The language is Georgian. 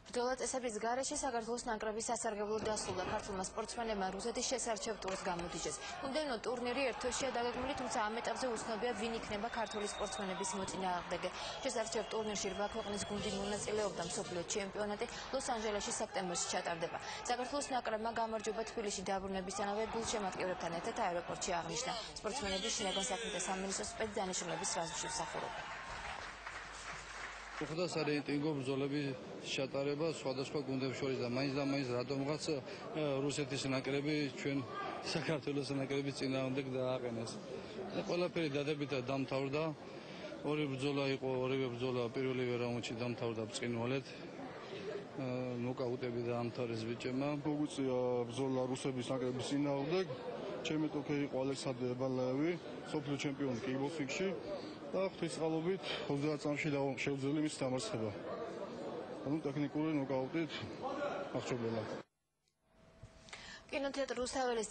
ბრძოლა წესების გარეშე საქართველოს ნაკრების სასარგებლოდ დასრულდა. ქართველმა სპორტსმენებმა რუსეთის შესარჩევ ტურს გამოდიჯეს. მომდევნო ტურნირი ერთ თვეშია დაგეგმილი, თუმცა ამ ეტაპზე უცნობია, ვინ იქნება ქართული სპორტსმენების მოწინააღმდეგე. შესარჩევ ტურნირში 8 ქვეყნის გუნდი მონაწილეობდა. მსოფლიო ჩემპიონატი ლოს-ანჯელესში სექტემბერში ჩატარდება. საქართველოს ნაკრებმა გამარჯვება თბილისში დაბრუნებისთანავე გულშემატკივრებთან ერთად აეროპორტში აღნიშნა. სპორტსმენები შინაგან საქმეთა სამინისტროს სპეცდანიშნულების რაზმში მსახურობენ. ხოდა სარეიტინგო ბრძოლების ჩატარება სხვადასხვა გუნდებს შორის და მაინც რატომღაც რუსეთის ნაკრები ჩვენ საქართველოს ნაკრების წინააღმდეგ დააყენეს. ყველაფერი დადებითად დამთავრდა. ორი ბრძოლა იყო, ორივე ბრძოლა პირველივე რაუნდში დამთავრდა ბრწყინვალედ. ნოკაუტები დაამთავრეს ბიჭებმა. მოგვიწია ბრძოლა რუსების ნაკრების წინააღმდეგ. ჩემი თოქე იყო ალექსანდრე ბალაევი, სოფლიო ჩემპიონი კიკბოქსინგში. და ღვთისმშობლობით 30 წამში შევძლი მის დამარცხება. ანუ ტექნიკური ნოკაუტით აღჭურვილად. კინოთეატრ რუსთაველის